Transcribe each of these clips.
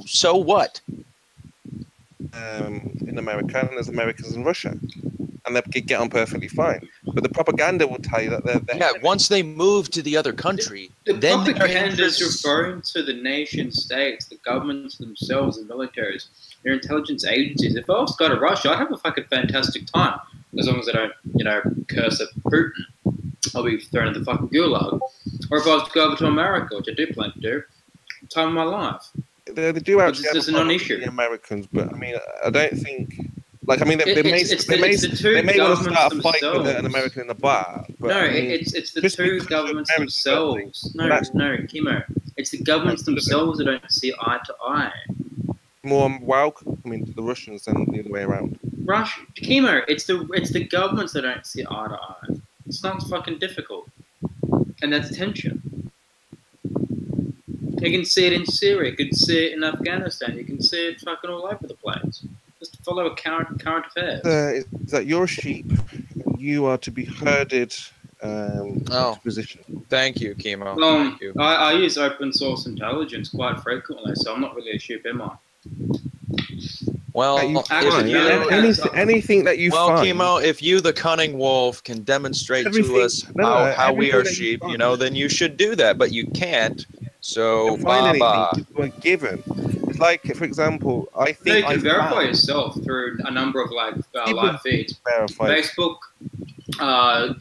So what? In America, and there's Americans in Russia, and they get on perfectly fine. But the propaganda will tell you that they're once they move to the other country, The then propaganda is referring to the nation states, the governments themselves, the militaries, their intelligence agencies. If I was to go to Russia, I'd have a fucking fantastic time, as long as I don't, curse at Putin. I'll be thrown in the fucking gulag. Or if I was to go over to America, which I do plan to do, time of my life. They do actually have a non-issue. The Americans, but I mean, I don't think. Like, I mean, they may want to start a fight with an American in a bar. But, no, it's the two governments themselves. No, Chemo. It's the governments themselves that don't see eye to eye. More welcoming the Russians than the other way around. Chemo. It's the governments that don't see eye to eye. It's not fucking difficult, and that's tension. You can see it in Syria. You can see it in Afghanistan. You can see it fucking all over the place. Just follow a current affairs. Is that you're a sheep? You are to be herded into position. Thank you, Chemo. Thank you. I use open source intelligence quite frequently, so I'm not really a sheep, am I? Well, anything that you find. Chemo, if you, the cunning wolf, can demonstrate to us how we are sheep, then you should do that. But you can't. So, we're given. It's like, for example, I think you can verify yourself through a number of live feeds. Facebook,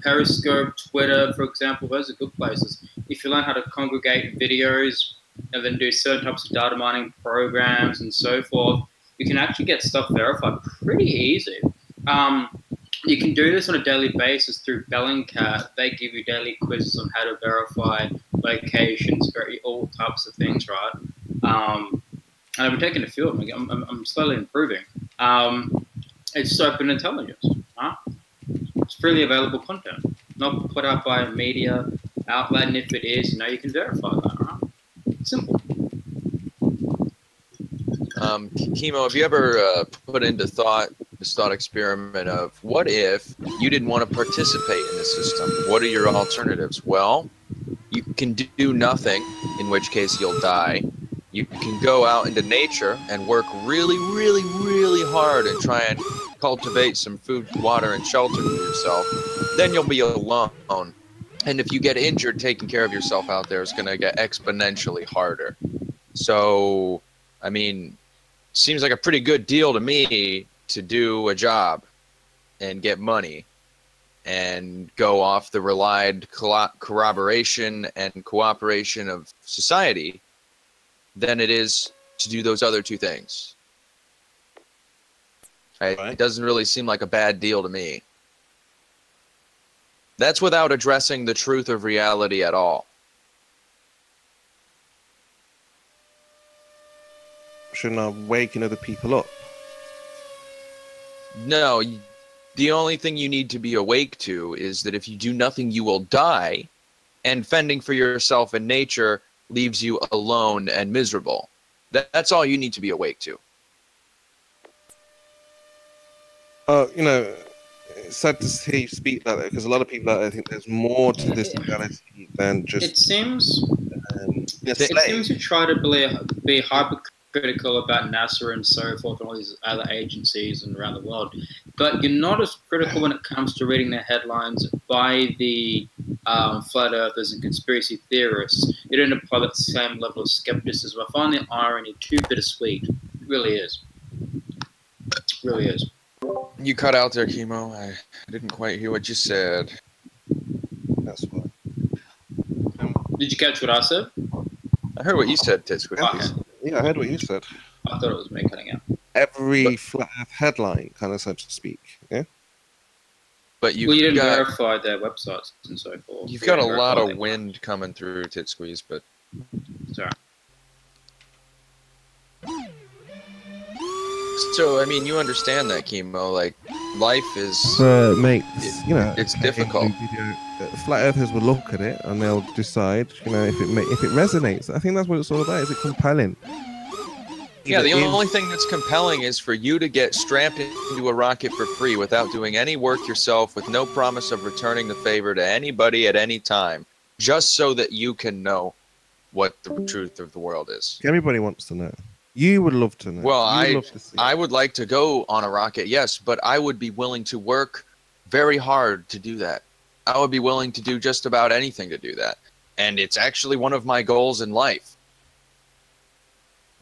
Periscope, Twitter, for example, those are good places. If you learn how to congregate videos and then do certain types of data mining programs and so forth, you can actually get stuff verified pretty easy. You can do this on a daily basis through Bellingcat. They give you daily quizzes on how to verify locations, all types of things, right? And I've been taking a few of them. I'm slowly improving. It's open intelligence. Huh? It's freely available content, not put out by a media outlet. And if it is, you can verify that. Right? Simple. Chemo, have you ever put into thought this thought experiment of what if you didn't want to participate in the system? What are your alternatives? Well, you can do nothing, in which case you'll die. You can go out into nature and work really, really, really hard and try and cultivate some food, water, and shelter for yourself. Then you'll be alone. And if you get injured, taking care of yourself out there is going to get exponentially harder. So, I mean, seems like a pretty good deal to me to do a job and get money and go off the relied corroboration and cooperation of society than it is to do those other two things. Right? It doesn't really seem like a bad deal to me. That's without addressing the truth of reality at all. Shouldn't I waking other people up? No, the only thing you need to be awake to is that if you do nothing, you will die, and fending for yourself in nature leaves you alone and miserable. That's all you need to be awake to. It's sad to hear you speak like that, because a lot of people, I think there's more to this reality than just... It seems you try to be hypercritical about NASA and so forth and all these other agencies and around the world, but you're not as critical when it comes to reading their headlines by the flat earthers and conspiracy theorists. You don't apply that same level of skepticism. I find the irony too bittersweet. It really is. It really is. You cut out there, Chemo. I didn't quite hear what you said. That's why. Did you catch what I said? I heard what you said, Titsquid. Okay. Yeah, I heard what you said. I thought it was me cutting out. Every flat earth headline, kind of, so to speak. Yeah. But you didn't verify their websites and so forth. You've got a lot of wind coming through, Titsqueeze, but... Sorry. So, I mean, you understand that, Chemo. Like, life is... mate, it's difficult. Flat earthers will look at it and they'll decide, if it resonates. I think that's what it's all about. Is it compelling? Yeah, the only thing that's compelling is for you to get strapped into a rocket for free without doing any work yourself, with no promise of returning the favor to anybody at any time, just so that you can know what the truth of the world is. Everybody wants to know. You would love to know. Well, I would like to go on a rocket, yes, but I would be willing to work very hard to do that. I would be willing to do just about anything to do that. And it's actually one of my goals in life.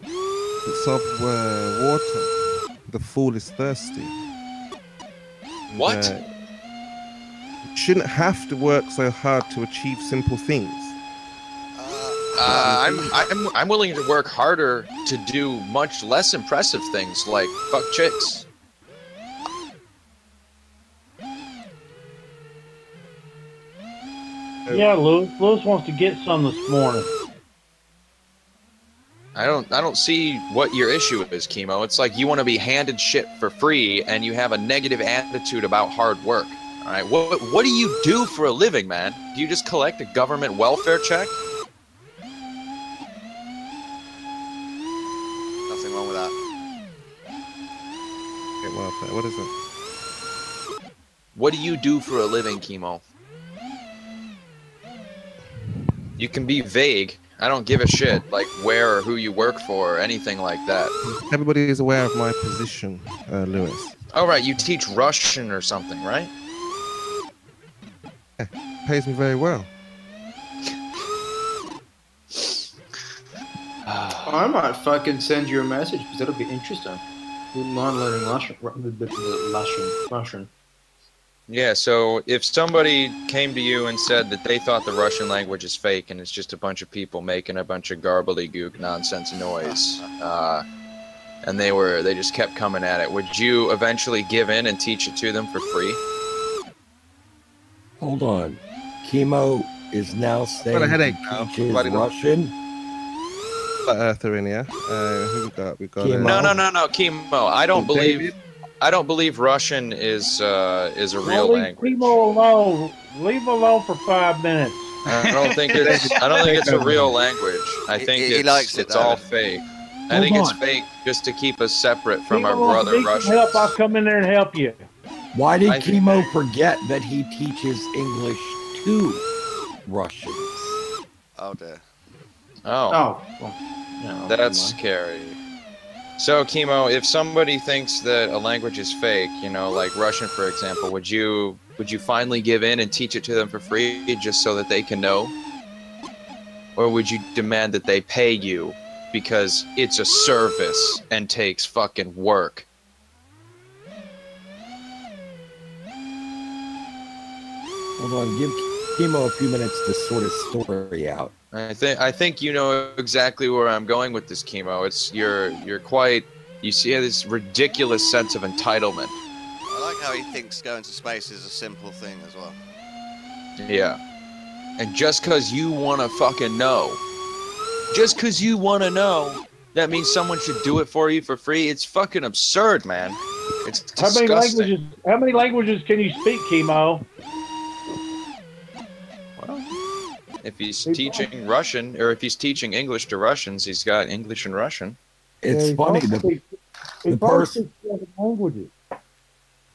It's of water. The fool is thirsty. What? You shouldn't have to work so hard to achieve simple things. I'm willing to work harder to do much less impressive things like fuck chicks. Yeah, Lewis wants to get some this morning. I don't see what your issue is, Chemo. It's like you want to be handed shit for free and you have a negative attitude about hard work. All right, what do you do for a living, man? Do you just collect a government welfare check? Nothing wrong with that. Get welfare. What is it? What do you do for a living, Chemo? You can be vague. I don't give a shit, like where or who you work for or anything like that. Everybody is aware of my position, Lewis. Oh, right, you teach Russian or something, right? Yeah, pays me very well. I might fucking send you a message because that'll be interesting. Wouldn't mind learning Russian. Yeah, so if somebody came to you and said that they thought the Russian language is fake and it's just a bunch of people making a bunch of garbly-gook nonsense noise, and they just kept coming at it, would you eventually give in and teach it to them for free? Hold on. Chemo is now saying Got a headache he now. teaches Bloody hell. Russian. FlatEarth are in here. Who we got? We got. Chemo. No, Chemo. I don't believe Russian is a real language. Leave Chemo alone. Leave him alone for 5 minutes. I don't think it's a real language. I think it's all fake. I think it's fake just to keep us separate from our brother Russians. Help! I'll come in there and help you. Why did Chemo forget that he teaches English to Russians? Oh dear. Oh. Well, yeah, That's scary. So, Chemo, if somebody thinks that a language is fake, you know, like Russian, for example, would you finally give in and teach it to them for free just so that they can know? Or would you demand that they pay you because it's a service and takes fucking work? Hold on, give Chemo a few minutes to sort his story out. I think you know exactly where I'm going with this, Chemo. It's you see this ridiculous sense of entitlement. I like how he thinks going to space is a simple thing as well. Yeah. And just because you want to fucking know, that means someone should do it for you for free. It's fucking absurd, man. It's disgusting. How many languages can you speak, Chemo? If he's teaching Russian, or if he's teaching English to Russians, he's got English and Russian. It's funny. The person, languages.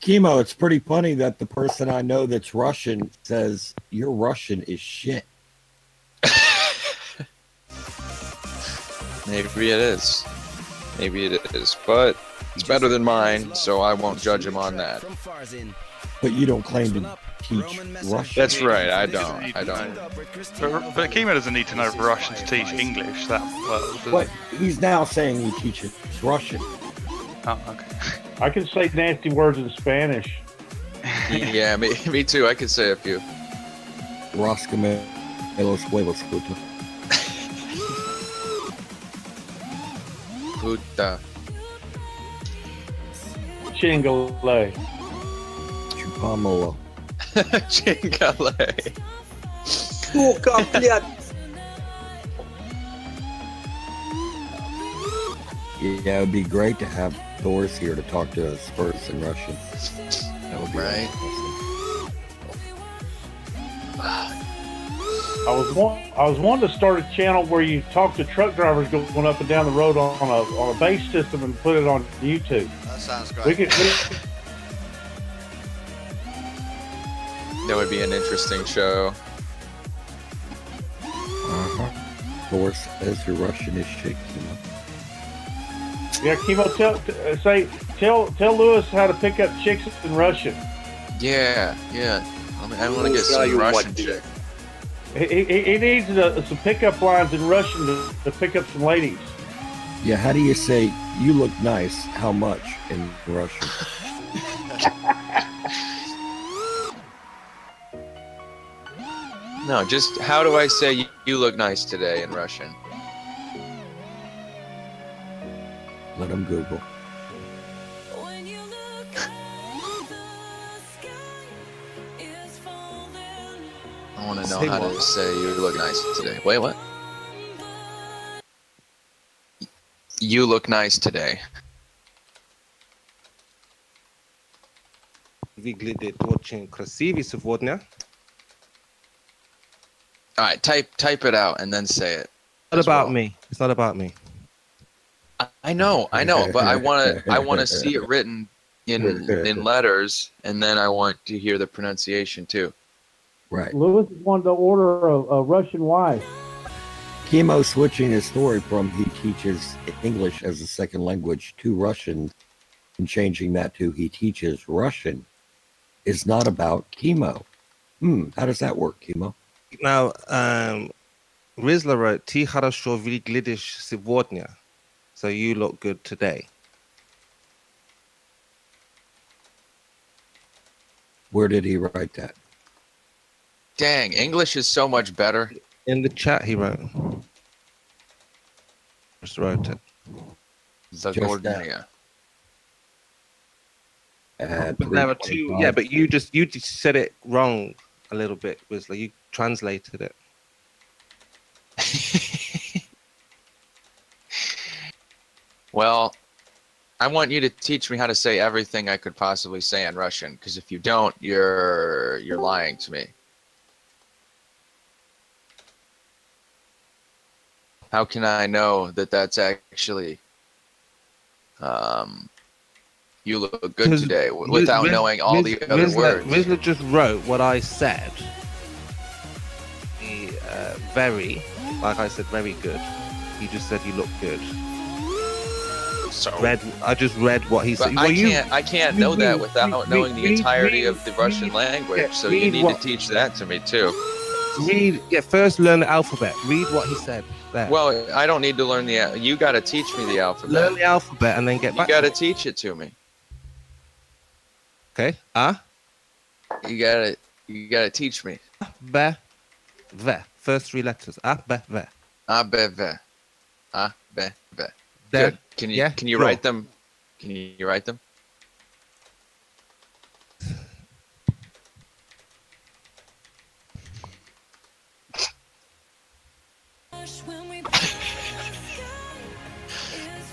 Chemo, it's pretty funny that the person I know that's Russian says your Russian is shit. Maybe it is. But it's better than mine, so I won't judge him on that. But you don't claim to teach Russian. That's right, I don't. But Chemo doesn't need to know Russian to teach English that well. But he's now saying he teaches Russian. Oh, okay. I can say nasty words in Spanish. Yeah, me too. I could say a few. Rascame los huevos, puto. Puta. Chingale. Chupamolo. Chingale. Сука, блядь. Yeah, it would be great to have Doris here to talk to us first in Russian. That would be Right. awesome. I was wanting to start a channel where you talk to truck drivers going up and down the road on a base system and put it on YouTube. That sounds great. That would be an interesting show. Doris says your Russian is shit, you know. Yeah, Chemo, tell Lewis how to pick up chicks in Russian. Yeah. I want to get some Russian chick. He needs some pickup lines in Russian to pick up some ladies. Yeah, how do you say "you look nice"? How much in Russian? No, just how do I say you look nice today in Russian? Let him Google. I want to know how to say you look nice today. Wait, what? You look nice today. Выглядит очень красивый сегодня. All right, type it out and then say it. It's not about me. It's not about me. I know, but I want to see it written in letters, and then I want to hear the pronunciation too. Right. Lewis wanted to order a Russian wife. Chemo switching his story from he teaches English as a second language to Russian and changing that to he teaches Russian is not about Chemo. How does that work, Chemo? Now, Rizla wrote, "Ты хорошо выглядишь сегодня." So you look good today. Where did he write that? Dang, English is so much better. In the chat, he wrote. Just wrote it. Zagornia. But there are two. Yeah, but you just said it wrong a little bit, Rizla. You translated it. Well, I want you to teach me how to say everything I could possibly say in Russian, because if you don't, you're lying to me. How can I know that that's actually you look good today without knowing all the other words? Rizla just wrote what I said. Very, like I said, very good. He just said you look good. So I just read what he said. Well, I can't know that without knowing the entirety of the Russian language. So you need to teach that to me too. First learn the alphabet. Read what he said there. Well, I don't need to learn you got to teach me the alphabet. Learn the alphabet and then get back. You got to teach it to me. Okay. You got to teach me. Be, ve. First three letters. A, be, ve. A, be, ve. A, be, ve. Good. Can you write them? Can you write them?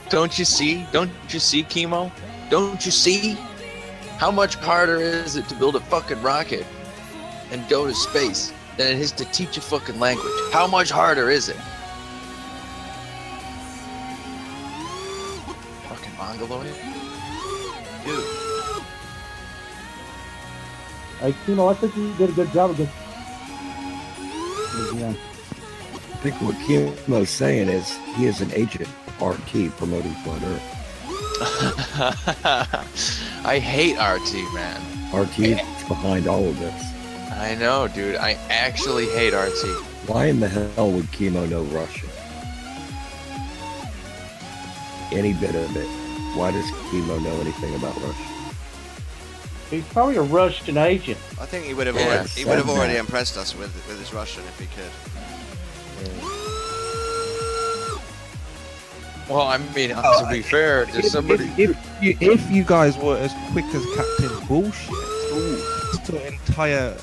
Don't you see, Chemo? Don't you see? How much harder is it to build a fucking rocket and go to space than it is to teach a fucking language? How much harder is it? Fucking Mongoloid? Dude. Hey, Chemo, I think you did a good job of this. Yeah. I think what Chemo's saying is he is an agent of RT promoting Flat Earth. I hate RT, man. RT is behind all of this. I know, dude. I actually hate RT. Why in the hell would Chemo know Russian? Any bit of it. Why does Chemo know anything about Russian? He's probably a Russian agent. I think he would have already impressed us with his Russian if he could. Well, I mean, to be fair to somebody... If you guys were as quick as Captain Bullshit, just an entire,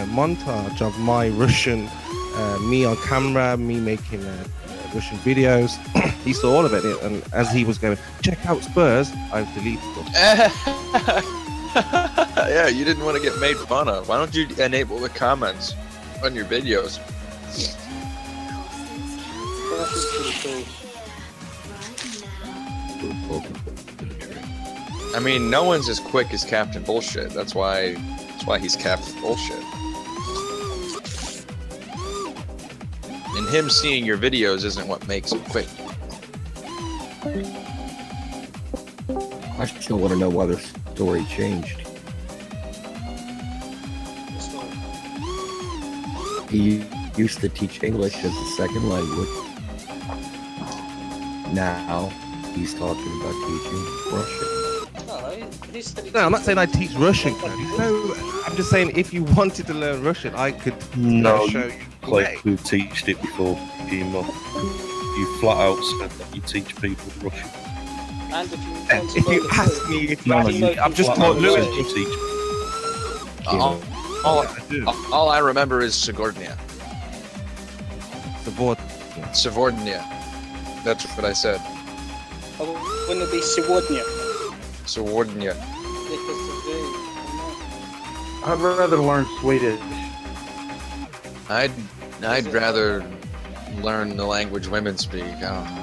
montage of my Russian, me on camera, me making Russian videos, he saw all of it, and as he was going, check out Spurs, I've deleted them. Yeah, you didn't want to get made fun of. Why don't you enable the comments on your videos? I mean, no one's as quick as Captain Bullshit. That's why he's Captain Bullshit. And him seeing your videos isn't what makes him quick. I still want to know why the story changed. The story. He used to teach English as a second language. Now he's talking about teaching Russian. He said he No, I'm not teaches saying I teach Russian, Cody. No, I'm just saying if you wanted to learn Russian, I could No, show you you the claim way. to have taught it before, Kimo. You flat out said that you teach people Russian. And if you want If to you learn the ask truth, me, if you No, ask you me, I've just flat taught out Lewis. said you teach. All I remember is Sigordnia. The board. Savordnia. That's what I said. oh, wouldn't it be Siwodnia? Savordnia. Because of the I'd rather learn Swedish. I'd rather learn the language women speak. I don't know.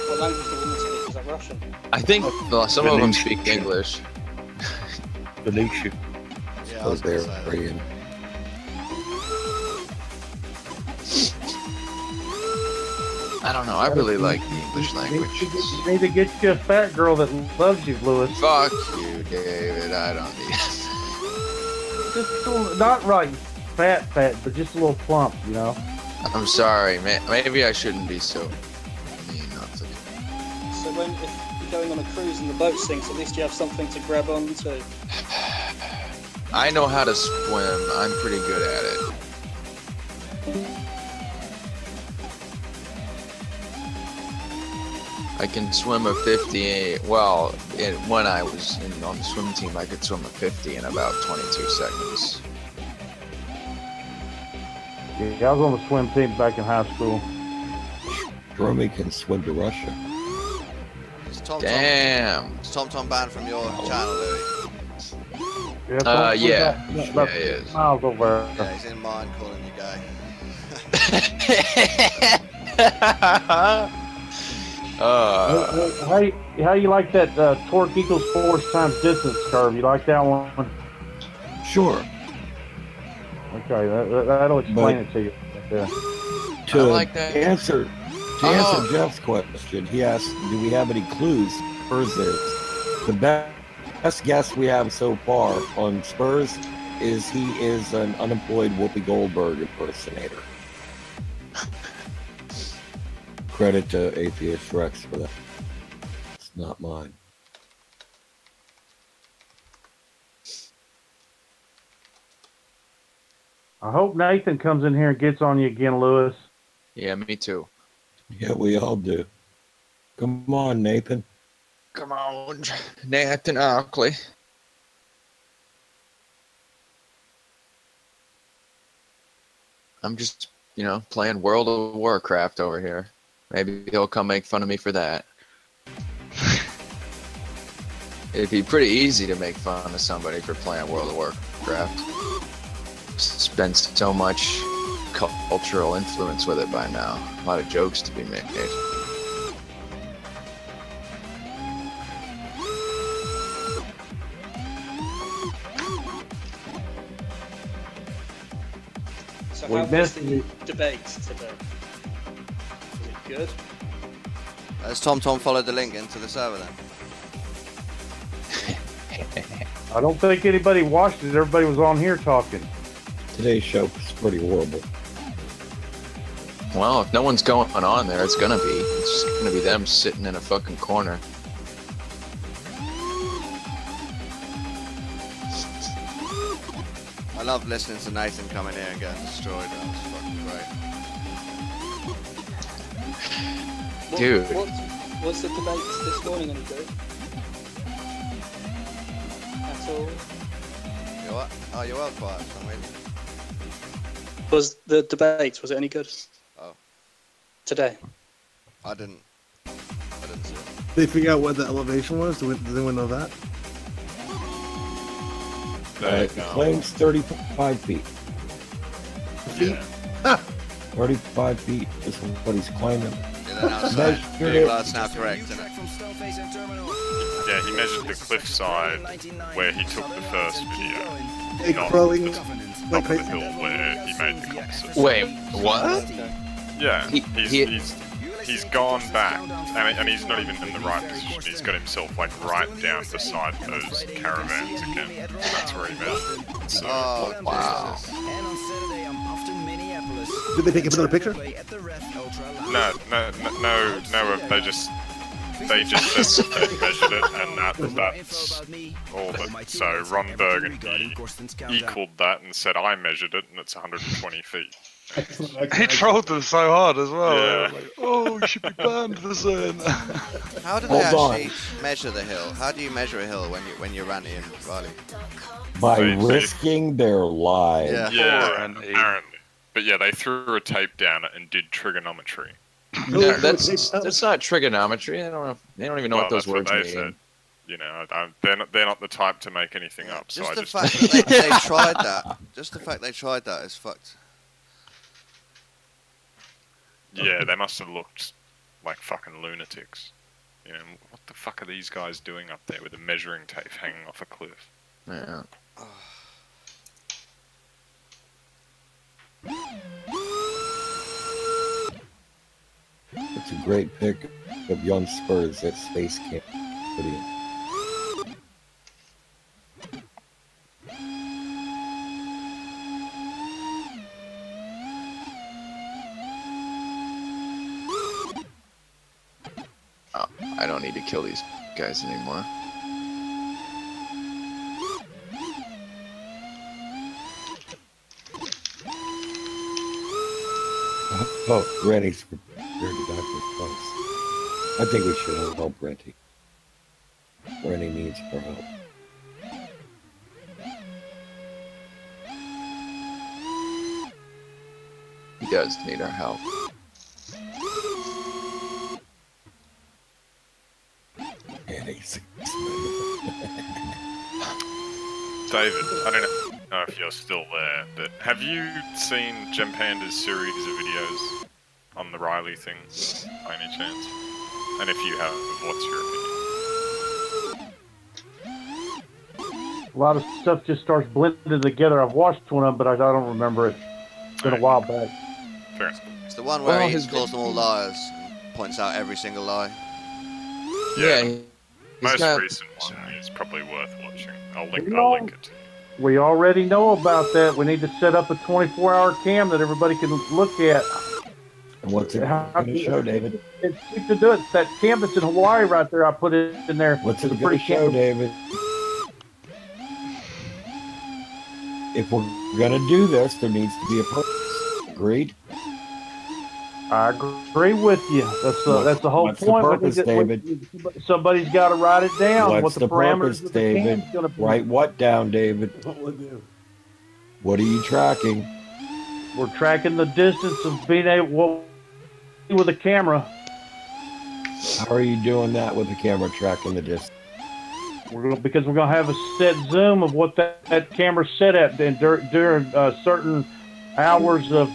what language do women speak? Is that Russian? I think some of them Venetian. speak English. Venetia. Yeah, I was gonna say that. Barbarian. I don't know. I really like the English language. You need to get you a fat girl that loves you, Lewis. Fuck you, David. I don't need. Just a little, not right fat, but just a little plump, you know. I'm sorry, man. Maybe I shouldn't be so mean. So when if you're going on a cruise and the boat sinks, at least you have something to grab onto. I know how to swim. I'm pretty good at it. I can swim a 50. Well, when I was on the swim team, I could swim a 50 in about 22 seconds. Yeah, I was on the swim team back in high school. Romy can swim to Russia. Is Tom Damn. Tom banned from your channel, Louis? Yeah, Yeah. about Yeah, he is. miles over. Yeah, he's in mine calling you gay. How you like that torque equals force times distance curve? You like that one? Sure. Okay, that'll explain it to you. Yeah. To I like that. answer Oh. Jeff's question, he asked, "Do we have any clues?" Spurs is the best guess we have so far on Spurs is he is an unemployed Whoopi Goldberg impersonator. Credit to Atheist Rex for that. It's not mine. I hope Nathan comes in here and gets on you again, Lewis. Yeah, me too. Yeah, we all do. Come on, Nathan. Come on, Nathan Oakley. I'm just, playing World of Warcraft over here. Maybe he'll come make fun of me for that. It'd be pretty easy to make fun of somebody for playing World of Warcraft. Spent so much cultural influence with it by now. A lot of jokes to be made. So We how was missed the you. debate today? Was it good? Has Tom followed the link into the server then? I don't think anybody watched it. Everybody was on here talking. Today's show was pretty horrible. Well, if no one's going on there, it's gonna be. It's just gonna be them sitting in a fucking corner. I love listening to Nathan come in here and getting destroyed. That was fucking great. Dude. Was the debate this morning any good? At all? You're what? Oh, you're well quiet for some reason. Was the debate, was it any good? Oh. Today? I didn't see it. Did they figure out what the elevation was? Does anyone know that? It claims 35 feet. Feet? 35 feet is what he's claiming. Yeah, they're now saying, well, that's now correct, isn't it? Yeah, he measured the cliffside where he took the first video. Like Not crawling the like top of crazy? the hill where he made the concert. Wait, what? Yeah, He- he's he's gone back, and he's not even in the right position. He's got himself like right down beside those caravans again. And that's where he measured. So, Wow. Did they take another picture? no. They just said that they measured it, and that's all that. So Ron Bergen equaled that and said I measured it, and it's 120 feet. He trolled them so hard as well. Yeah. Like, oh, you should be banned for saying that. How do they actually measure the hill? How do you measure a hill when you're ranting, Riley? By risking their lives. Yeah, apparently. But yeah, they threw a tape down it and did trigonometry. Yeah, that's not trigonometry. They don't even know what those words mean. Said. You know, they're not the type to make anything up. Just so the I just fact that they tried that. Just the fact they tried that is fucked. Yeah, they must have looked like fucking lunatics. You know, what the fuck are these guys doing up there with a measuring tape hanging off a cliff? Yeah. It's a great pick of young Spurs at Space Camp. Oh, I don't need to kill these guys anymore. Oh, Granny's prepared to die for close. I think we should help Granny. Granny needs our help. He does need our help. Granny's David, I don't know if you're still there, but have you seen Gem Panda's series of videos on the Riley thing, by any chance? And if you have, what's your opinion? A lot of stuff just starts blending together. I've watched one of them, but I don't remember it. It's been a while back. Fair enough. It's the one where he calls them all liars and points out every single lie. Yeah. Most recent one is probably worth watching. I'll link it to you. We already know about that. We need to set up a 24-hour cam that everybody can look at. And what's it going to show, David? It's cheap to do it. That cam that's in Hawaii right there, I put it in there. What's it going to show, David? If we're going to do this, there needs to be a purpose. Agreed? I agree with you. That's the whole point. What's the purpose, David? Somebody's got to write it down. What's what the parameters purpose, David? Write what down, David? What are you tracking? We're tracking the distance of being able with a camera. How are you doing that with the camera tracking the distance? Because we're going to have a set zoom of what that camera's set at, and during certain hours of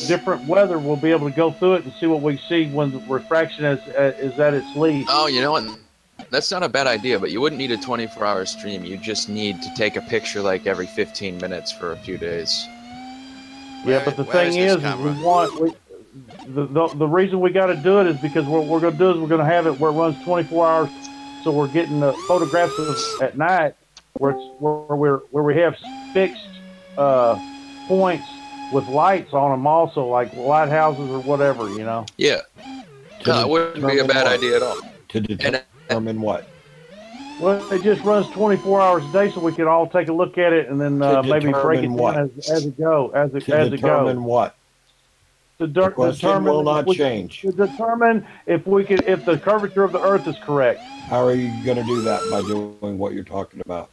different weather, we'll be able to go through it and see what we see when the refraction is at its least. Oh, you know what? That's not a bad idea, but you wouldn't need a 24-hour stream. You just need to take a picture like every 15 minutes for a few days. Yeah, but the thing is the reason we got to do it is because what we're going to do is we're going to have it where it runs 24 hours, so we're getting the photographs at night where we have fixed points with lights on them also, like lighthouses or whatever, you know. Yeah. No, it wouldn't be a bad idea at all. To determine what? Well, it just runs 24 hours a day, so we can all take a look at it and then maybe break it down as it goes. Determine what? The question will not change. To determine if the curvature of the Earth is correct. How are you going to do that? By doing what you're talking about?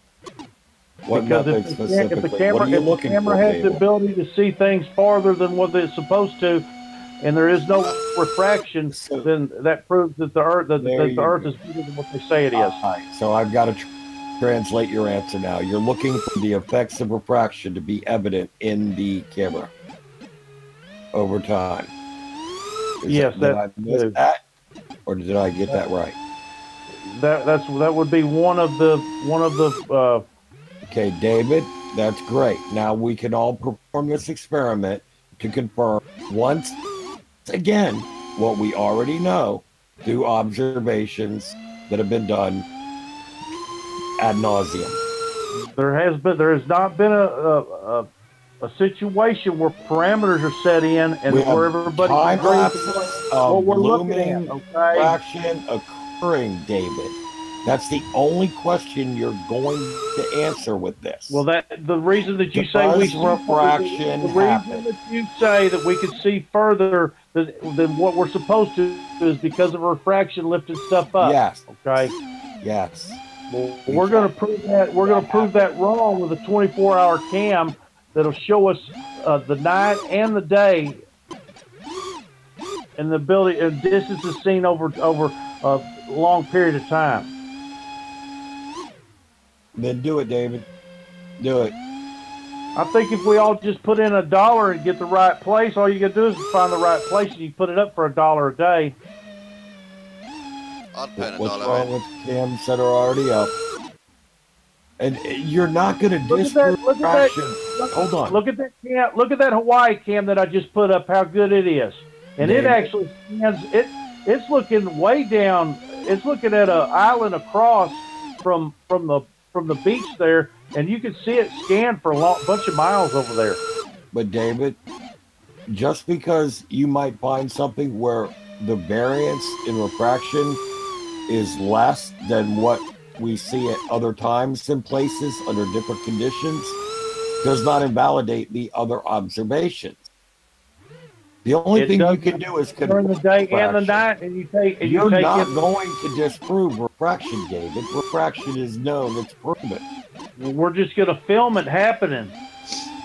What method specifically? What are you looking for? If the camera has the ability to see things farther than what it's supposed to, and there is no refraction, then that proves that the Earth is bigger than what they say it is. Right. So I've got to translate your answer now. You're looking for the effects of refraction to be evident in the camera over time. Yes, did I miss that, or did I get that right? That would be one of the. Okay, David, that's great. Now we can all perform this experiment to confirm once again what we already know through observations that have been done ad nauseum. There has not been a situation where parameters are set in and where everybody time agrees lapses of what we're looking looming at. Okay. fraction occurring, David. That's the only question you're going to answer with this. Well, the reason that you say Does refraction the reason happen? that you say that we can see further than what we're supposed to is because of refraction lifting stuff up. Yes. Okay. Yes. Well, we're going to prove that. We're going to prove that wrong with a 24-hour cam that'll show us the night and the day, and the ability and distances seen over a long period of time. Then do it, David. Do it. I think if we all just put in $1 and get the right place, all you got to do is find the right place, and you put it up for $1 a day. I'd put What's $1 wrong in. with cams that are already up? And you're not going to disprove Look at refraction. that. Hold on. Look at that cam. Look at that Hawaii cam that I just put up. How good it is, and it David. actually scans. It's looking way down. It's looking at an island across from the beach there, and you can see it scanned for a bunch of miles over there. But David, just because you might find something where the variance in refraction is less than what we see at other times in places under different conditions does not invalidate the other observations. The only thing you can do is during the day and the night, and you take. And You're you take not going to disprove refraction, David. Refraction is known; it's proven. We're just going to film it happening.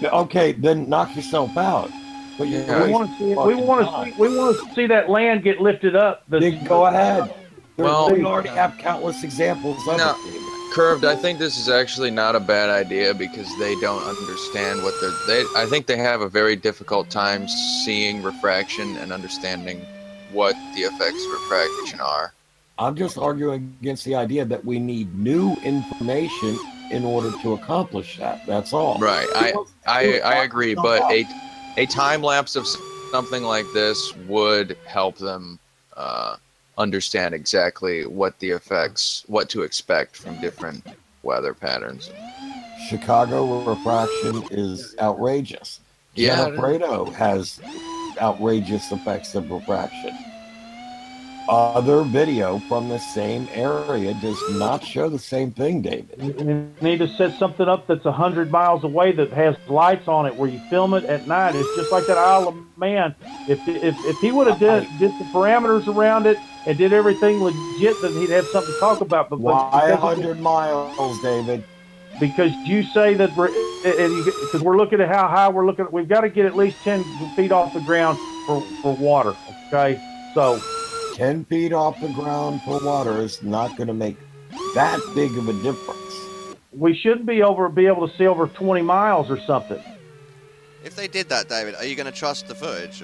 Okay, then knock yourself out. But we want to see. We want to see that land get lifted up. Then go ahead. Well, we already have countless examples of it, David. Curved, I think this is actually not a bad idea because they don't understand what I think they have a very difficult time seeing refraction and understanding what the effects of refraction are. I'm just arguing against the idea that we need new information in order to accomplish that. That's all. Right. I agree, but a time lapse of something like this would help them understand exactly what the effects, what to expect from different weather patterns. Chicago refraction is outrageous. Yeah. Alfredo has outrageous effects of refraction. Other video from the same area does not show the same thing, David. You need to set something up that's 100 miles away that has lights on it where you film it at night. It's just like that Isle of Man. If he would have did the parameters around it and did everything legit, then he'd have something to talk about. But why 100 miles, David? Because you say that because we're looking at how high we're looking. We've got to get at least 10 feet off the ground for water. Okay, so 10 feet off the ground for water is not going to make that big of a difference. We shouldn't be able to see over 20 miles or something. If they did that, David, are you going to trust the footage?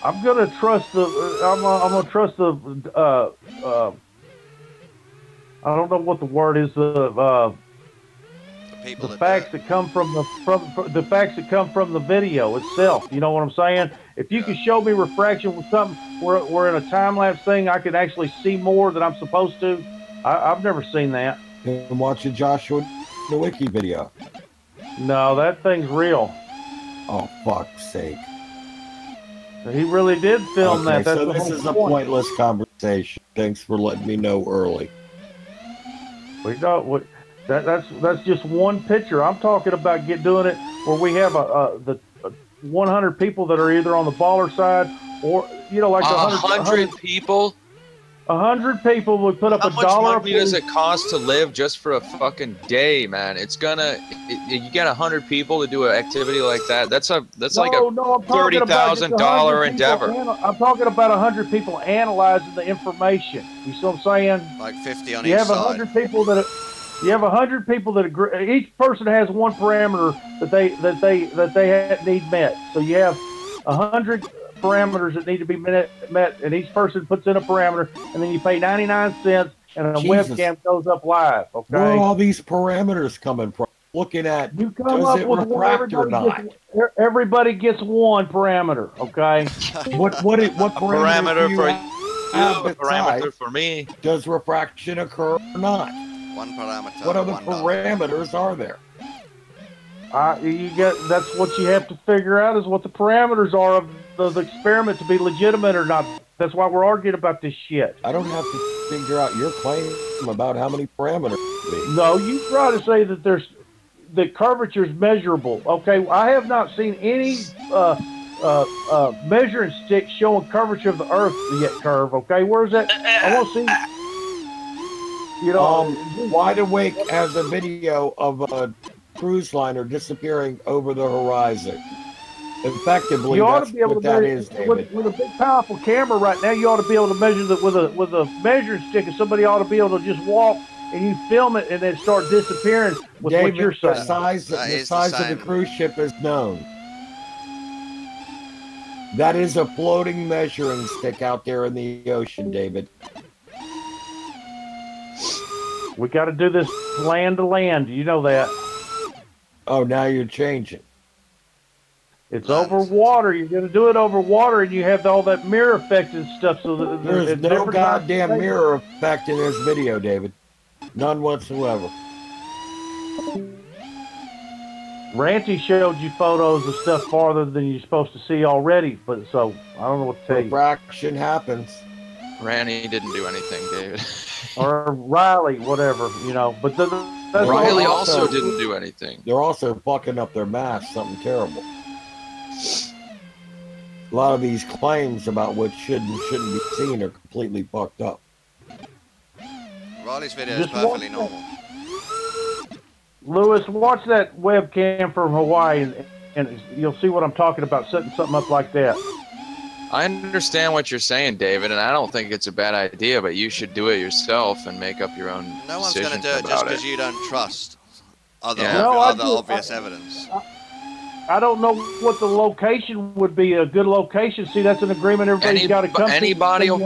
I'm going to trust I'm going to trust I don't know what the word is. The facts that come from the facts that come from the video itself. You know what I'm saying? If you can show me refraction with something, we're in a time lapse thing. I can actually see more than I'm supposed to. I've never seen that. And watch a Joshua Nowicki video. No, that thing's real. Oh, fuck's sake! He really did film that. That's so this is a pointless conversation. Thanks for letting me know early. We don't. That's just one picture. I'm talking about doing it where we have the 100 people that are either on the baller side or like 100 people. 100 people would put up How $1. much money does it cost to live just for a fucking day, man? It's gonna. You get 100 people to do an activity like that. That's like a $30,000 endeavor. I'm talking about 100 people analyzing the information. You see what I'm saying? Like 50 on each side. You have 100 people that agree. Each person has one parameter that they need met. So you have 100 parameters that need to be met, and each person puts in a parameter, and then you pay 99 cents, and a webcam goes up live. Okay. Where are all these parameters coming from? looking at You come does up it with one, refract or not. everybody gets one parameter, okay? What Parameter do you for have you, a parameter besides, for me. does refraction occur or not? One parameter. What other $1. parameters are there? That's what you have to figure out is what the parameters are of the experiment to be legitimate or not. That's why we're arguing about this shit. I don't have to figure out your claim about how many parameters. No, you try to say that that curvature is measurable. Okay, I have not seen any measuring stick showing curvature of the Earth yet. Curve. Okay, where's that? I want to see. You know, Wide Awake has a video of a cruise liner disappearing over the horizon. Effectively, you ought that's to be able what to that measure, is, David. with a big powerful camera right now. You ought to be able to measure that with a measuring stick, and somebody ought to be able to just walk and you film it and then start disappearing with David, what you're saying. the size of the cruise ship is known. That is a floating measuring stick out there in the ocean, David. We got to do this land to land. You know that. Oh, now you're changing. It's over water. You're going to do it over water, and you have all that mirror effect and stuff. So that There's no goddamn mirror effect in this video, David. None whatsoever. Ranty showed you photos of stuff farther than you're supposed to see already, but so I don't know what to tell you. Refraction happens. Randy didn't do anything, David. Or Riley, whatever, you know. But that's Riley also didn't do anything. They're also fucking up their math, something terrible. A lot of these claims about what should and shouldn't be seen are completely fucked up. Riley's video is perfectly normal. Lewis, watch that webcam from Hawaii, and you'll see what I'm talking about, setting something up like that. I understand what you're saying, David, and I don't think it's a bad idea, but you should do it yourself and make up your own No one's going to do it just because you don't trust other obvious evidence. I don't know what the location would be, a good location. See, that's an agreement everybody's got to come to. Any body of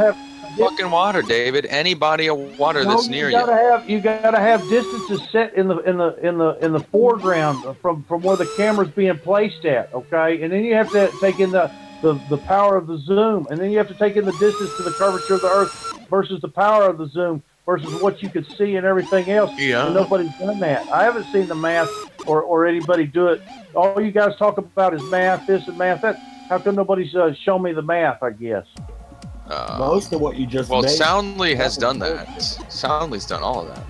fucking water, David. Any body of water that's near you. You gotta have distances set in the foreground from where the camera's being placed at. Okay, and then you have to take in the power of the zoom, and then you have to take in the distance to the curvature of the Earth versus the power of the zoom versus what you could see and everything else. Yeah. And nobody's done that. I haven't seen the math or anybody do it. All you guys talk about is math, this and math that. How come nobody's shown me the math? I guess. Most of what you just well, made, Soundly has done that. Soundly's done all of that.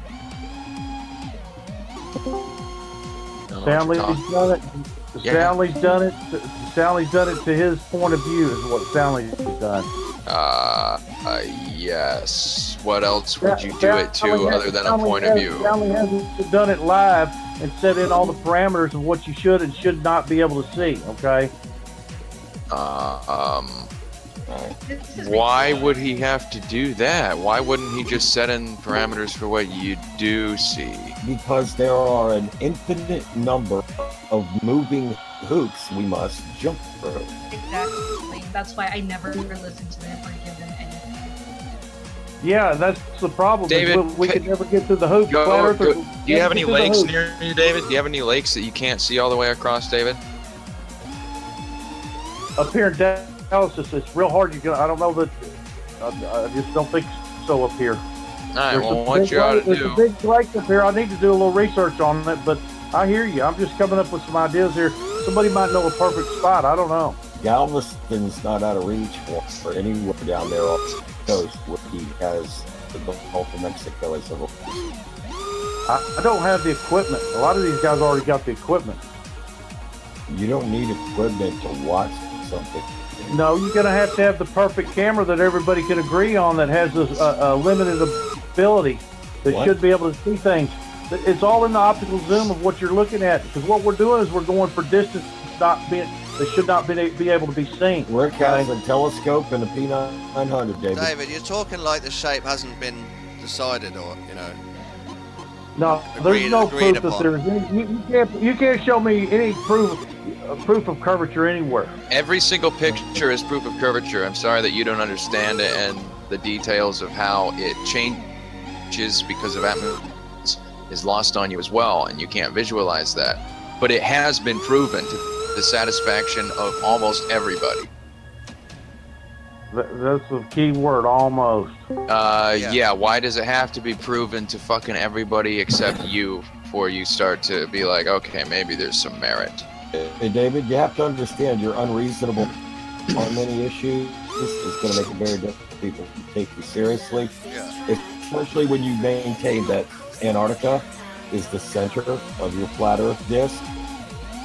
Soundly's done it. Soundly's done it. Soundly's done it to his point of view is what Soundly's done. Yes. What else would you do it to other than a point of view? Soundly hasn't done it live and set in all the parameters of what you should and should not be able to see. Okay. Why would he have to do that? Why wouldn't he just set in parameters for what you do see? Because there are an infinite number of moving hoops we must jump through. Exactly. That's why I never listen to them or give them anything. Yeah, that's the problem. David, we could never get to the hoop. Do you have any lakes near you, David? Do you have any lakes that you can't see all the way across, David? Up here in Dallas, it's real hard. I don't know that. I just don't think so up here. All right. Well, what you ought to do? There's a big lake up here. I need to do a little research on it, but I hear you. I'm just coming up with some ideas here. Somebody might know a perfect spot. I don't know. Galveston's not out of reach for anywhere down there off the coast where he has the Gulf of Mexico as a location. I don't have the equipment. A lot of these guys already got the equipment. You don't need equipment to watch something. No, you're going to have the perfect camera that everybody can agree on that has a limited ability that should be able to see things. It's all in the optical zoom of what you're looking at. Because what we're doing is we're going for distance that should not be able to be seen. Rick has a telescope and a P900, David. David, you're talking like the shape hasn't been decided, or No, there's no proof that there is any. You can't show me any proof of curvature anywhere. Every single picture is proof of curvature. I'm sorry that you don't understand it and the details of how it changes because of atmosphere. is lost on you as well, and you can't visualize that. But it has been proven to the satisfaction of almost everybody. That's the key word, almost. Yeah, why does it have to be proven to fucking everybody except you before you start to be like, okay, maybe there's some merit? Hey, David, you have to understand you're unreasonable on many issues. This is going to make it very difficult for people to take you seriously. Especially when you maintain that Antarctica is the center of your flat Earth disk,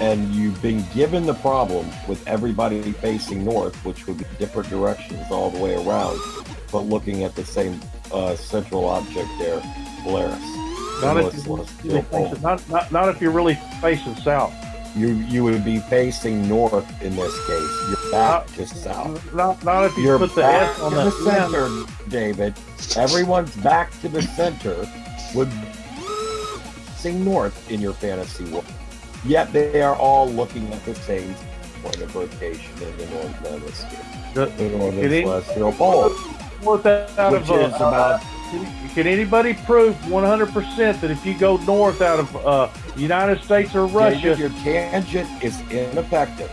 and you've been given the problem with everybody facing north, which would be different directions all the way around, but looking at the same central object there, Polaris. Not if you're really facing south. You would be facing north in this case. You're back to south. Not if you put the S on the center, David. Everyone's back to the center would be facing north in your fantasy world. Yet they are all looking at the same point of rotation in the northern hemisphere. The northern celestial pole. Which is about... Can anybody prove 100% that if you go north out of the United States or Russia, David, your tangent is ineffective?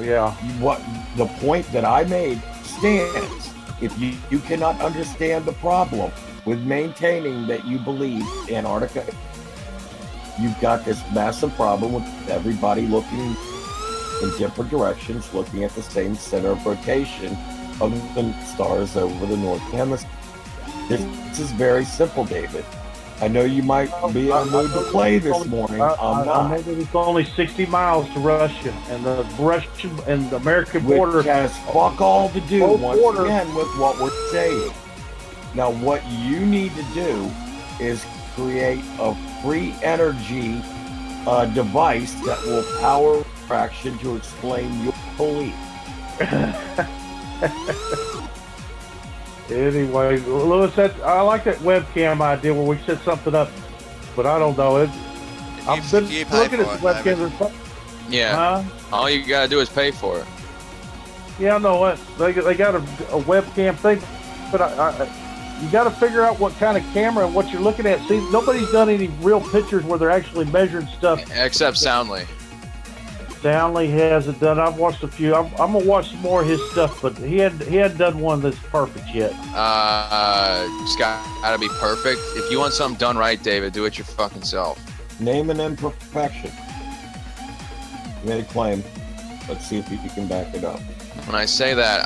Yeah. What the point that I made stands. If you cannot understand the problem with maintaining that you believe Antarctica, you've got this massive problem with everybody looking in different directions, looking at the same center of rotation of the stars over the northern hemisphere. This is very simple, David. I know you might be in the mood to play this morning. I'm not. Maybe it's only 60 miles to Russia, and the Russian and the American border which has fuck all to do once again with what we're saying. Now, what you need to do is create a free energy device that will power fraction to explain your belief. Anyway, Lewis, I like that webcam idea where we set something up, but I don't know. I've been looking at the webcams. Yeah. All you gotta do is pay for it. Yeah, I know what they got a webcam thing, but you got to figure out what kind of camera and what you're looking at. See, nobody's done any real pictures where they're actually measuring stuff. Except Soundly. Soundly hasn't done. I've watched a few. I'm gonna watch some more of his stuff, but he hadn't done one that's perfect yet. It's gotta be perfect. If you want something done right, David, do it your fucking self. Name an imperfection. You made a claim. Let's see if you can back it up. When I say that,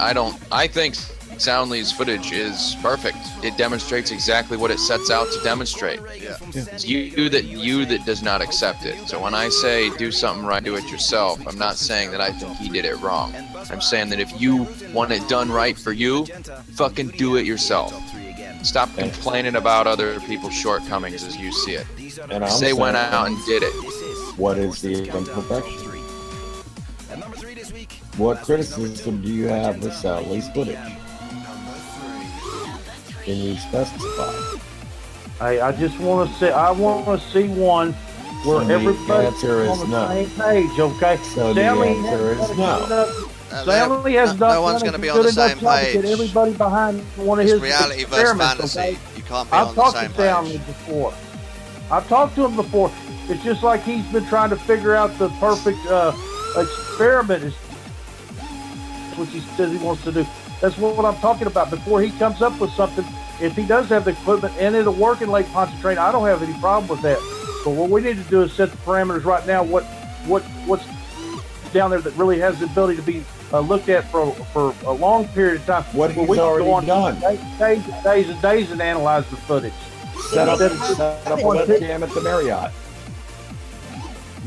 I think Soundly's footage is perfect. It demonstrates exactly what it sets out to demonstrate. Yeah. It's you that does not accept it. So when I say do something right, do it yourself, I'm not saying that I think he did it wrong. I'm saying that if you want it done right for you, fucking do it yourself. Stop complaining about other people's shortcomings as you see it. And they went out and did it. What is the imperfection? What criticism do you have with Soundly's footage? Can you specify? I just want to say, I want to see one where everybody's on the same page, okay? So the answer is no. Stanley has no one's going to be on the same page. Get everybody behind one of his reality versus experiments, fantasy. okay? You can't be on the same page. I've talked to Stanley before. I've talked to him before. It's just like he's been trying to figure out the perfect experiment, which he says he wants to do. That's what I'm talking about. Before he comes up with something, if he does have the equipment and it'll work in Lake Pontchartrain, I don't have any problem with that. But what we need to do is set the parameters right now. What's down there that really has the ability to be looked at for a long period of time. What he's already done. Days and days and analyze the footage. Set up a webcam at the Marriott.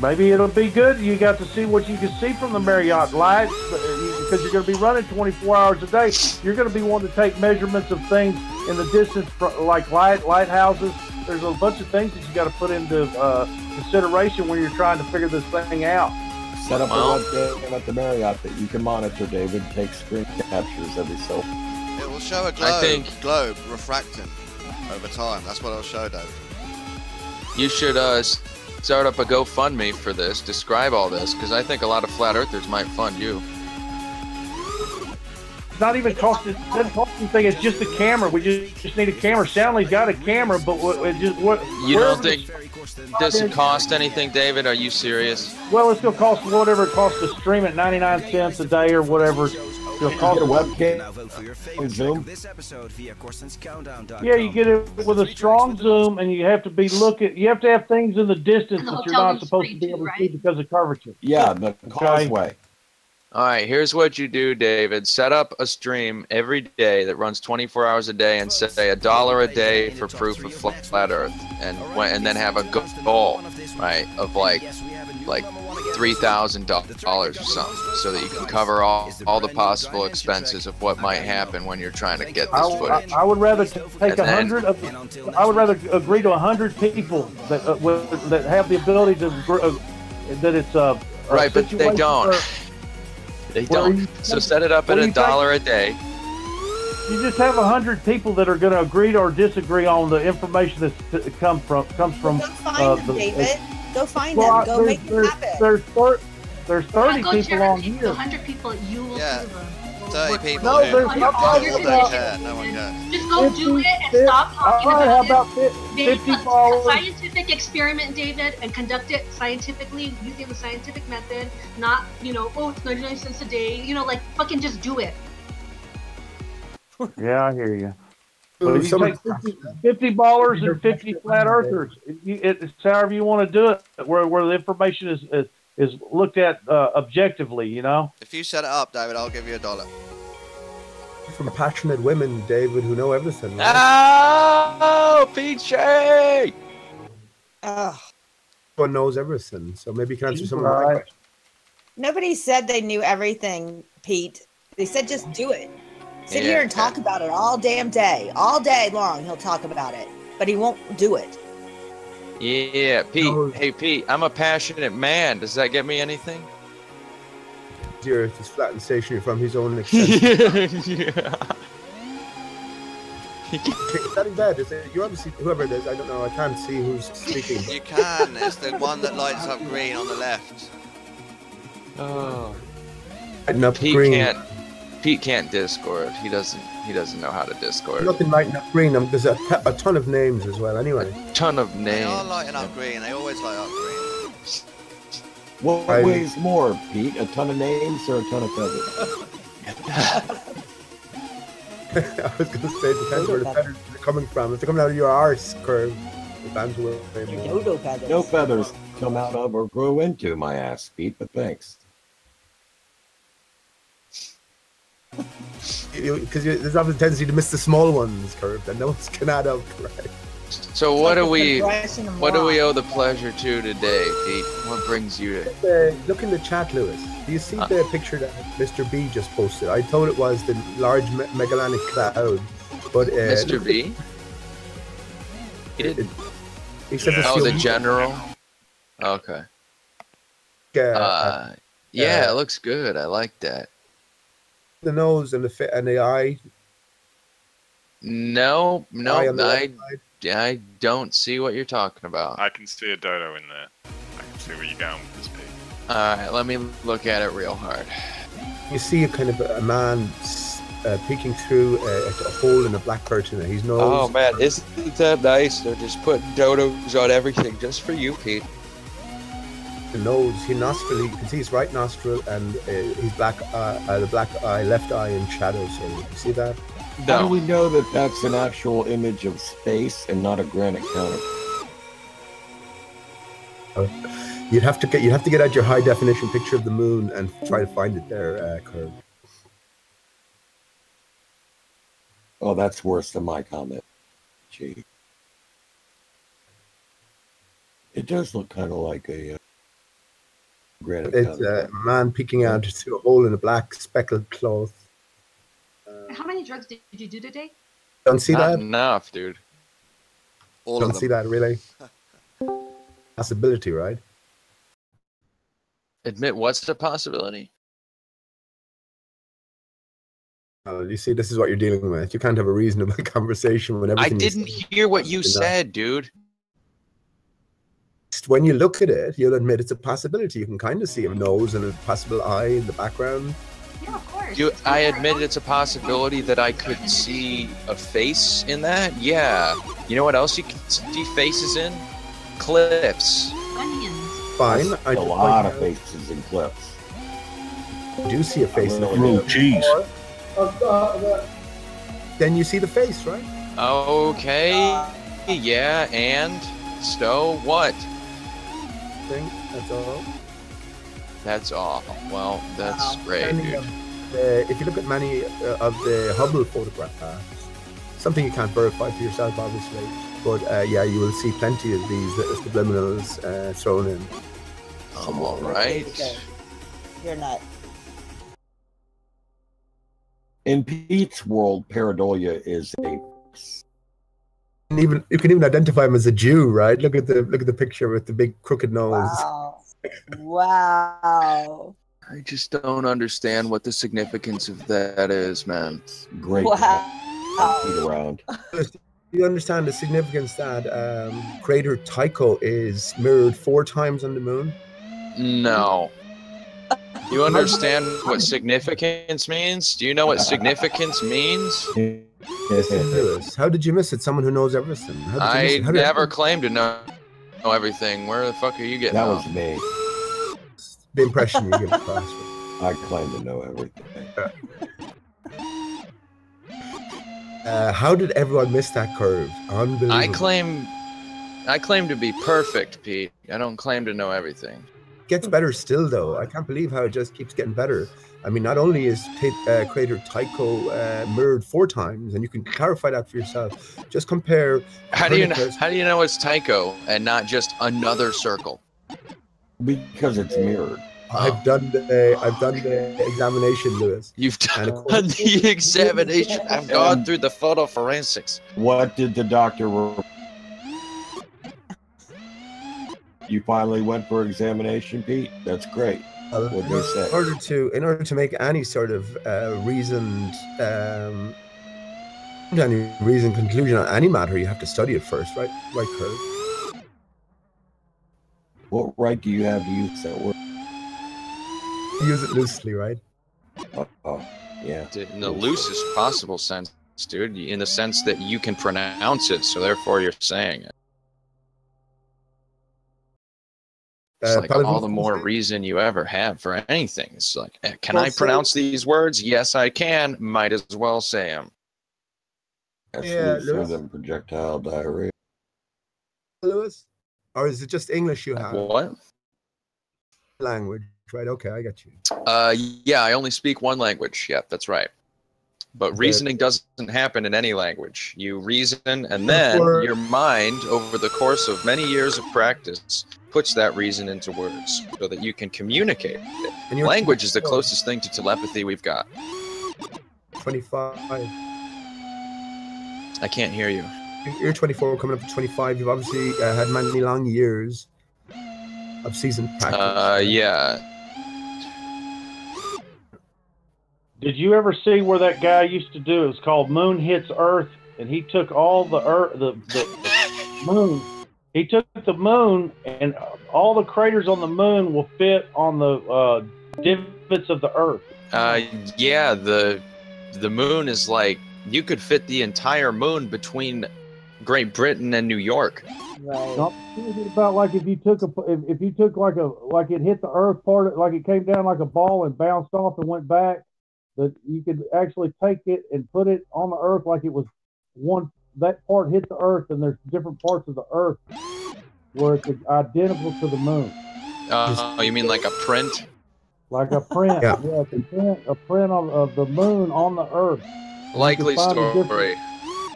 Maybe it'll be good. You got to see what you can see from the Marriott lights because you're going to be running 24 hours a day. You're going to be wanting to take measurements of things in the distance, like lighthouses. There's a bunch of things that you got to put into consideration when you're trying to figure this thing out. Set up a webcam at the Marriott that you can monitor, David. Take screen captures every so. It will show a globe refracting over time. That's what it'll show, David. You should start up a GoFundMe for this. Describe all this, because I think a lot of flat earthers might fund you. it's not even cost. It doesn't cost anything. It's just a camera. We just need a camera. Soundly's got a camera, but you don't think this would cost anything, David? Are you serious? Well, it's gonna cost whatever it costs to stream it, 99 cents a day or whatever. It'll cost a webcam and Zoom. Yeah, you get it with a strong zoom, and you have to be looking. You have to have things in the distance that you're not supposed to be able to see because of curvature. Yeah, the causeway. All right, here's what you do, David. Set up a stream every day that runs 24 hours a day and say $1 a day for proof of flat Earth, and then have a goal, right, of like $3,000 or something, so that you can cover all the possible expenses of what might happen when you're trying to get this footage. I would rather take 100. I would rather agree to 100 people that that have the ability to that it's right, but they don't. They don't. So set it up at $1 a day. You just have 100 people that are going to agree or disagree on the information that comes from. Go find them, David. Go find them. Go make it happen. There's 30 people on here. 100 people, you will see them. 30 people. No, there's no one cares. Just go do it and stop talking how about about it. 50 followers? A scientific experiment, David, and conduct it scientifically using the scientific method, not, it's 99 cents a day. Like, fucking just do it. Yeah, I hear you. But you take 50 ballers and 50 flat earthers. It's however you want to do it, where the information is looked at objectively, If you set it up, David, I'll give you $1. From passionate women, David, who know everything. Right? Oh, PJ! Everyone knows everything, so maybe you can answer some of my questions. Nobody said they knew everything, Pete. They said just do it. Sit here and talk about it all damn day. All day long he'll talk about it, but he won't do it. Yeah, Pete. Hey, Pete, I'm a passionate man. Does that get me anything? The Earth is flat and stationary from his own extent. Yeah. Is that in bed? Is it? You're obviously, whoever it is, I don't know, I can't see who's speaking. You can. It's the one that lights up green on the left. Oh. Pete can't Discord. He doesn't know how to Discord. Nothing lighting up green. There's a ton of names as well. Anyway, a ton of names. They are lighting up green. They always light up green. What weighs more, Pete? A ton of names or a ton of feathers? I was going to say, it depends where the feathers are coming from. If they're coming out of your arse curve, the bands will weigh more. No feathers come out of or grow into my ass, Pete, but thanks. Because there's often a tendency to miss the small ones, curve, and those can add up, right? So what do we owe the pleasure to today, Pete? What brings you to? Look in the chat, Lewis. Do you see the picture that Mr. B just posted? I thought it was the large Magellanic Cloud, but Mr. B. He said the general. Okay. Yeah, it looks good. I like that. The nose and the eye. No, I don't see what you're talking about. I can see a dodo in there. I can see where you're going with this pig. Alright, let me look at it real hard. You see a kind of a man peeking through a hole in a black curtain. His nose. Oh man, isn't that nice? They're just putting dodos on everything just for you, Pete. The nose, his nostril, you can see his right nostril and his left eye in shadow. So you see that? No. How do we know that that's an actual image of space and not a granite counter? You'd have to get out your high definition picture of the moon and try to find it there, Curve. Oh, that's worse than my comment. Gee, it does look kind of like a granite. It's a man peeking out through a hole in a black speckled cloth. How many drugs did you do today? Don't see Not that? enough, dude. Don't see that, really? Possibility, right? Admit what's the possibility? You see, this is what you're dealing with. You can't have a reasonable conversation when everything. I didn't hear what you said, dude. When you look at it, you'll admit it's a possibility. You can kind of see a nose and a possible eye in the background. Yeah, of course. I admit it's a possibility that I could see a face in that. Yeah. You know what else you can see faces in? Cliffs. Onions. Fine. A lot of faces in cliffs. I do see a face in a Grilled cheese. Then you see the face, right? Okay. Yeah, and Stowe, what? That's all. That's all. Well, that's great, dude. If you look at many of the Hubble photographs, something you can't verify for yourself, obviously, but yeah, you will see plenty of these little subliminals thrown in. All right. You're not. In Pete's world, pareidolia is a. And even you can even identify him as a Jew, right? Look at the picture with the big crooked nose. Wow. Wow. I just don't understand what the significance of that is, man. Great. Wow. Feet around. You understand the significance that crater Tycho is mirrored 4 times on the moon? No. Do you understand what significance means? Do you know what significance means? Yes, Lewis. How did you miss it? Someone who knows everything. How did you miss it? Never claimed to know everything. Where the fuck are you getting That off? was me. The impression you give across. I claim to know everything. How did everyone miss that curve? Unbelievable. I claim to be perfect, Pete. I don't claim to know everything. Gets better still, though. I can't believe how it just keeps getting better. I mean, not only is crater Tycho mirrored 4 times, and you can clarify that for yourself. Just compare. How do you know it's Tycho and not just another circle? Because it's mirrored. I've done the examination, Lewis. You've done the examination. I've gone through the photo forensics. What did the doctor? You finally went for examination, Pete? That's great. What they say? In order to make any sort of reasoned conclusion on any matter, you have to study it first, right? Right, Kurt? What right do you have to use that word? Use it loosely, right? Yeah. In the loosest possible sense, dude. In the sense that you can pronounce it, so therefore you're saying it. It's like all the more reason you ever have for anything. It's like, can I pronounce these words? Yes, I can. Might as well say them. Yeah, Lewis. Projectile diarrhea. Lewis? Or is it just English you have? What? Language, right? Okay, I got you. Yeah, I only speak one language. Yeah, that's right. But reasoning doesn't happen in any language. You reason, and then your mind, over the course of many years of practice, puts that reason into words so that you can communicate it. And language is the closest thing to telepathy we've got. 25. I can't hear you. You're 24, coming up to 25. You've obviously had many long years of seasoned practice. Yeah. Did you ever see where that guy used to do? It was called Moon Hits Earth, and he took all the Earth, the moon. He took the moon, and all the craters on the moon will fit on the divots of the Earth. Yeah, the moon is like, you could fit the entire moon between Great Britain and New York. Right. Not about like if you took like it hit the Earth part, like it came down like a ball and bounced off and went back. That you could actually take it and put it on the Earth like it was one. That part hit the Earth, and there's different parts of the Earth where it's identical to the moon. Oh, you mean like a print? Like a print, yeah. A print of the moon on the Earth. Likely story.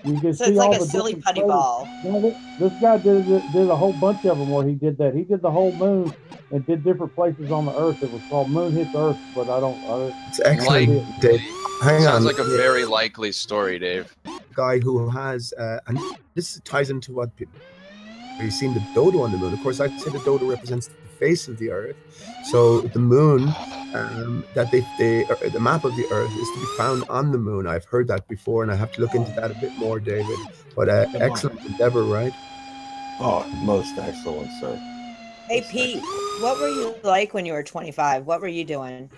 You can So see it's all like a the silly different putty photos. ball. This guy did a whole bunch of them where he did that. He did the whole moon and did different places on the Earth. It was called Moon Hits Earth, but I don't. It's excellent, Dave. Sounds like a very likely story, Dave. Guy who has, and this ties into what people. You've seen the dodo on the moon. Of course, I'd say the dodo represents the face of the Earth. So the moon, the map of the Earth is to be found on the moon. I've heard that before, and I have to look into that a bit more, David. But excellent endeavor, right? Oh, most excellent, sir. Hey, Pete, what were you like when you were 25? What were you doing?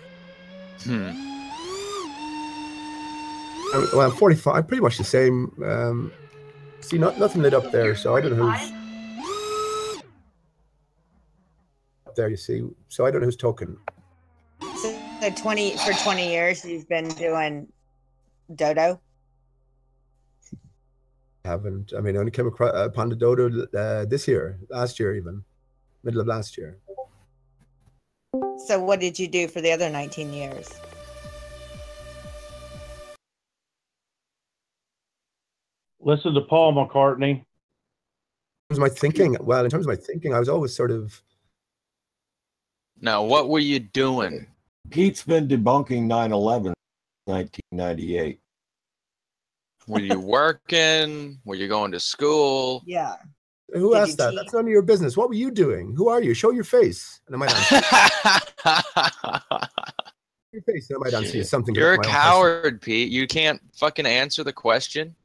Well, I'm 45. I'm pretty much the same. See, nothing lit up there, so I don't know who's up there. You see, so I don't know who's talking. So 20 years you've been doing dodo. Haven't. I mean, I only came across upon the dodo last year, even middle of last year. So what did you do for the other 19 years? Listen to Paul McCartney. In terms of my thinking, I was always sort of. Now, what were you doing? Pete's been debunking 9/11, 1998. Were you working? Were you going to school? Yeah. Who asked that? That's none of your business. What were you doing? Who are you? Show your face, and I might answer. Your face, and I might answer you something. You're a coward, Pete. You can't fucking answer the question.